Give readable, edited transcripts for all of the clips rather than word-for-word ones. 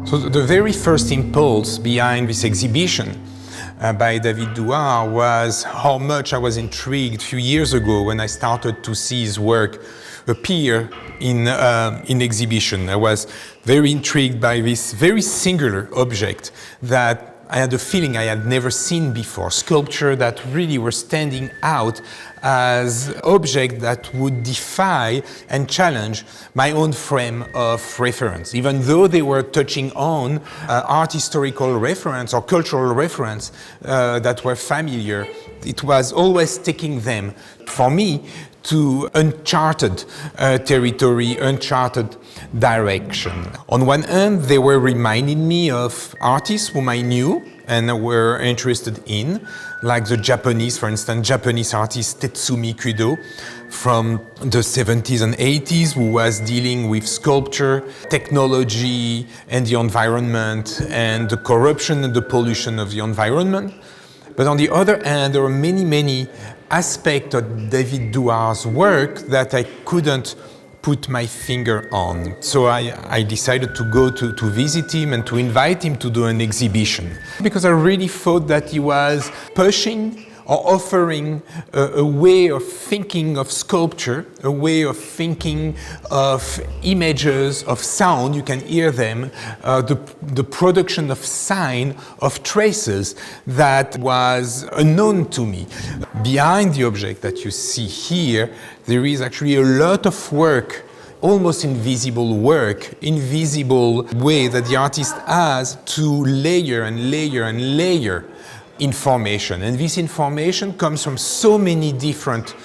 So the very first impulse behind this exhibition by David Douard was how much I was intrigued a few years ago when I started to see his work appear in exhibition. I was very intrigued by this very singular object that I had a feeling I had never seen before, sculpture that really were standing out as objects that would defy and challenge my own frame of reference. Even though they were touching on art historical reference or cultural reference that were familiar, it was always taking them, for me, to uncharted territory, uncharted direction. On one hand, they were reminding me of artists whom I knew and were interested in, like the Japanese, for instance, Japanese artist Tetsumi Kudo from the 70s and 80s, who was dealing with sculpture, technology, and the environment, and the corruption and the pollution of the environment. But on the other hand, there were many aspects of David Douard's work that I couldn't put my finger on. So I decided to go to visit him and to invite him to do an exhibition, because I really thought that he was pushing or offering a way of thinking of sculpture, a way of thinking of images, of sound, you can hear them, the production of sign, of traces that was unknown to me. Behind the object that you see here, there is actually a lot of work, almost invisible work, invisible way that the artist has to layer and layer and layer information. And this information comes from so many different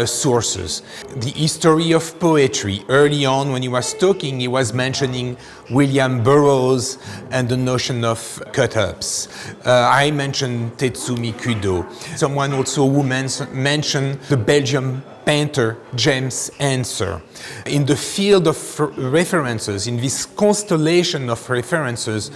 sources. The history of poetry. Early on, when he was talking, he was mentioning William Burroughs and the notion of cut-ups. I mentioned Tetsumi Kudo. Someone also who mentioned the Belgian painter James Ensor. In the field of references, in this constellation of references,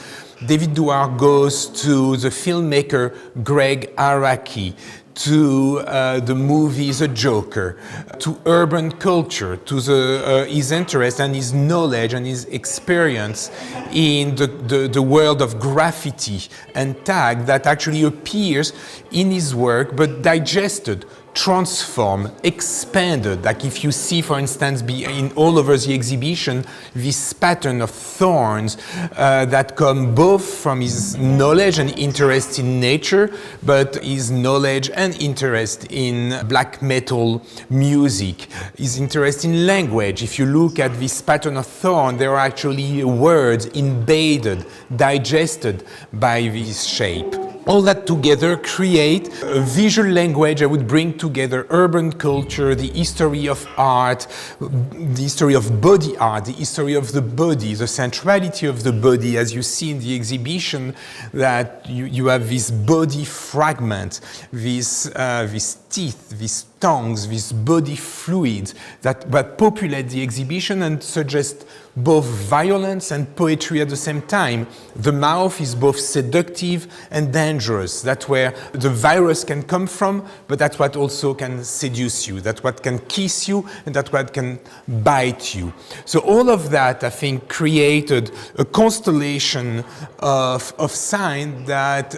David Douard goes to the filmmaker Greg Araki, to the movie The Joker, to urban culture, to his interest and his knowledge and his experience in the world of graffiti and tag that actually appears in his work, but digested, transformed, expanded. Like if you see, for instance, in all over the exhibition, this pattern of thorns that come both from his knowledge and interest in nature, but his knowledge and interest in black metal music, his interest in language. If you look at this pattern of thorn, there are actually words embedded, digested by this shape. All that together create a visual language that would bring together urban culture, the history of art, the history of body art, the history of the body, the centrality of the body, as you see in the exhibition, that you have this body fragment, these teeth, these tongues, these body fluids that populate the exhibition and suggest both violence and poetry at the same time. The mouth is both seductive and dangerous. That's where the virus can come from, but that's what also can seduce you. That's what can kiss you, and that's what can bite you. So all of that, I think, created a constellation of signs that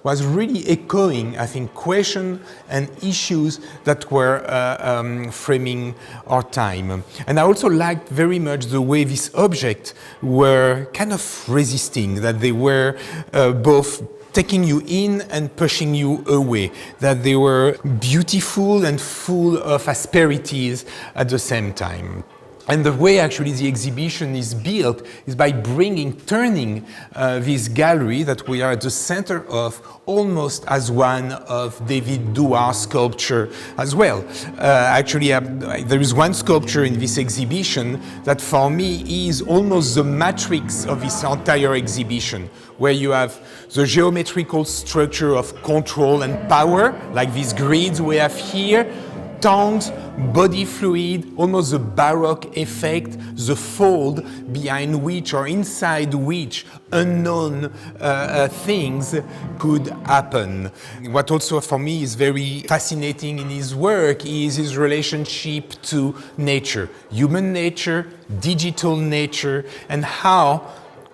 was really echoing, I think, questions and issues that were framing our time. And I also liked very much the way these objects were kind of resisting, that they were both taking you in and pushing you away, that they were beautiful and full of asperities at the same time. And the way actually the exhibition is built is by turning this gallery that we are at the center of almost as one of David Douard's sculpture as well. Actually, there is one sculpture in this exhibition that for me is almost the matrix of this entire exhibition, where you have the geometrical structure of control and power, like these grids we have here, tongues, body fluid, almost the Baroque effect, the fold behind which or inside which unknown things could happen. What also for me is very fascinating in his work is his relationship to nature, human nature, digital nature, and how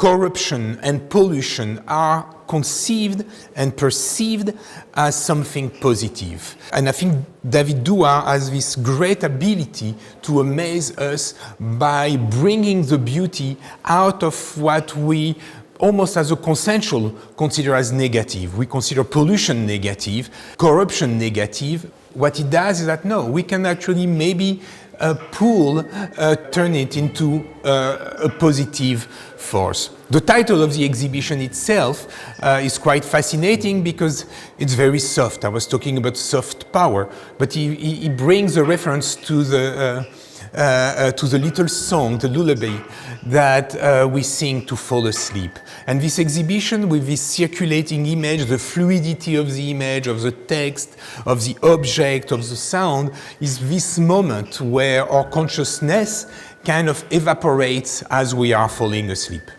corruption and pollution are conceived and perceived as something positive. And I think David Douard has this great ability to amaze us by bringing the beauty out of what we almost as a consensual consider as negative. We consider pollution negative, corruption negative. What it does is that no, we can actually maybe turn it into a positive force. The title of the exhibition itself is quite fascinating because it's very soft. I was talking about soft power, but he brings a reference to the little song, the lullaby, that we sing to fall asleep. And this exhibition, with this circulating image, the fluidity of the image, of the text, of the object, of the sound, is this moment where our consciousness kind of evaporates as we are falling asleep.